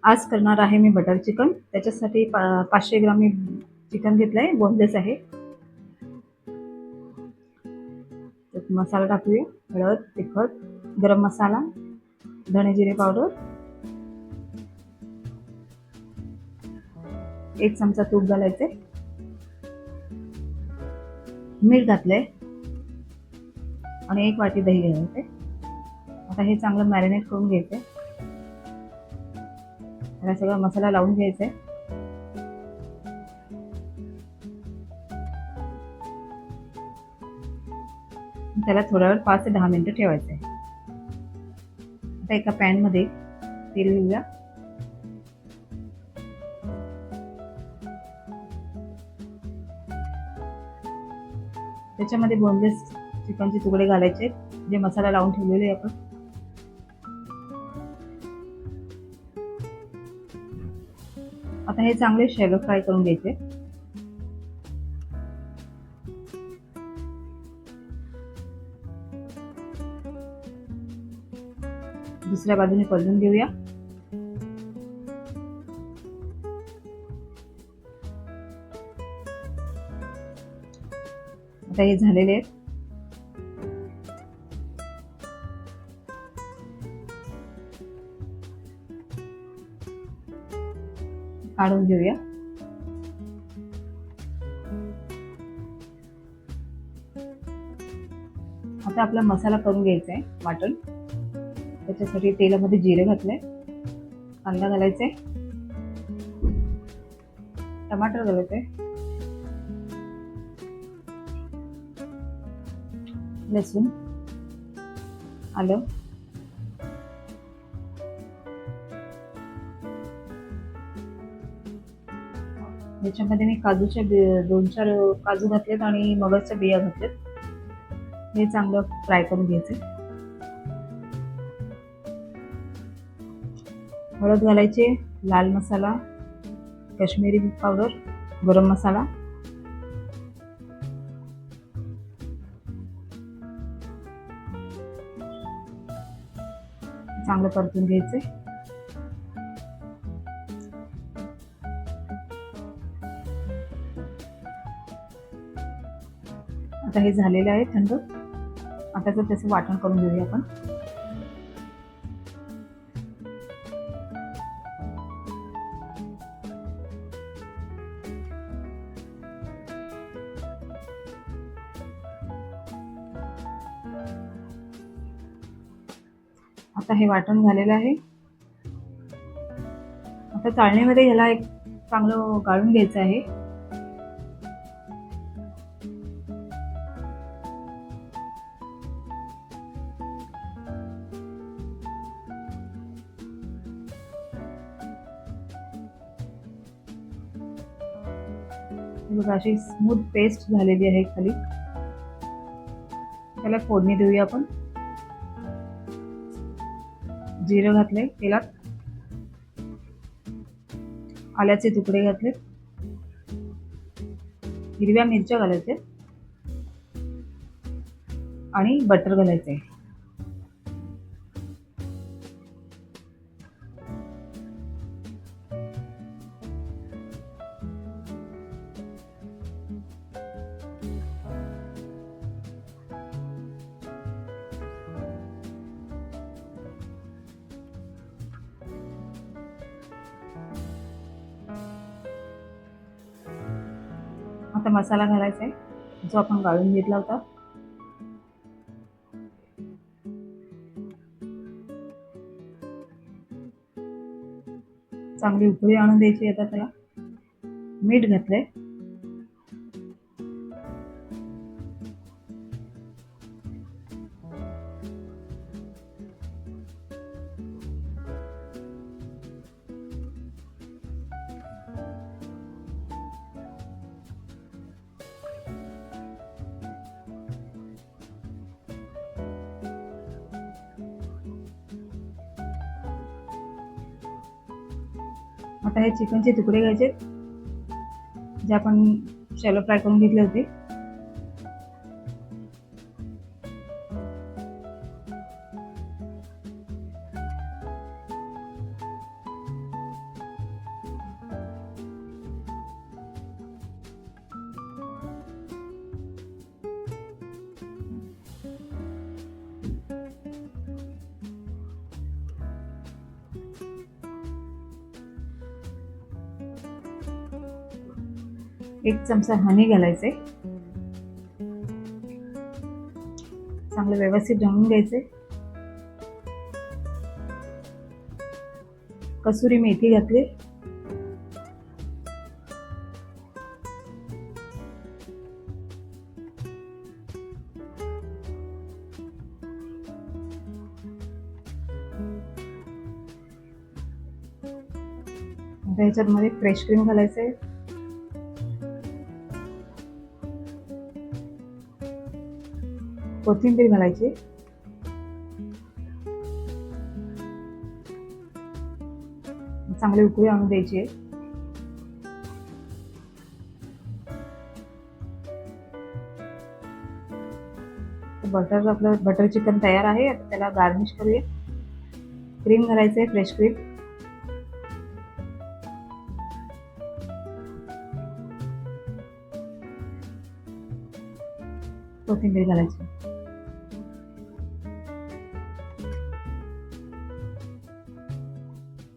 आज करणार आहे मी बटर चिकन. त्याच्यासाठी 500 ग्राम मी चिकन घेतलंय, बोनलेस आहे. त्यात मसाला टाकूया. हळद, तिखट, गरम मसाला, धणे जिरे पावडर, 1 चमचा तूप घालायचे, मीठ घातलंय आणि 1 वाटी दही घालायचे. आता हे चांगलं मॅरिनेट करून घ्यायचंय. त्याला सगळा मसाला लावून घ्यायचा आहे. त्याला थोडा वेळ 5 ते 10 मिनिटं ठेवायचं आहे. आता एका पॅनमध्ये तेल घेऊया. त्याच्यामध्ये बोनलेस चिकनचे तुकडे घालायचे, जे मसाला लावून ठेवलेले आपण. आता हे चांगले शॅलो फ्राय करून घ्यायचे. दुसऱ्या बाजूने परतून घेऊया. आता हे झालेले आहेत. काढून घेऊया. आता आपला मसाला करून घ्यायचा आहे वाटण. त्याच्यासाठी तेलामध्ये जिरे घातले, कांदा घालायचे, टमाटर घालायचे, लसूण, आलं, याच्यामध्ये मी काजूच्या 2-4 काजू घातलेत आणि मगजच्या बिया घातलेत. हे चांगलं फ्राय करून घ्यायचे. हळद घालायचे, लाल मसाला, काश्मीरी पावडर, गरम मसाला, चांगलं परतून घ्यायचे. आता हे झालेलं आहे थंड. आता त्याचं वाटण करून घेऊया आपण. आता हे वाटण झालेलं आहे. आता चाळणीमध्ये ह्याला एक चांगलं गाळून घ्यायचं आहे. बघा अशी स्मूथ पेस्ट झालेली आहे खाली. त्याला फोडणी देऊया आपण. जिरं घातले तेलात, आल्याचे तुकडे घातले, हिरव्या मिरच्या घालायचे आणि बटर घालायचे. आता मसाला घालायचा आहे जो आपण गाळून घेतला होता. चांगली उकळी आणून द्यायची. आता त्याला मीठ घातलंय, आता हे चिकनचे तुकडे घ्यायचे जे आपण शॅलो फ्राय करून घेतले होते. 1 चमचा हनी घालायचे. चांगलं व्यवस्थित रंगून घ्यायचे. कसुरी मेथी घातली. आता ह्याच्यामध्ये फ्रेश क्रीम घालायचे. कोथिंबीर घालायची. चांगली उकळी आणून द्यायची आहे. आपलं बटर चिकन तयार आहे. आता त्याला गार्निश करूया. क्रीम घालायचे, फ्रेश क्रीम. कोथिंबीर घालायची.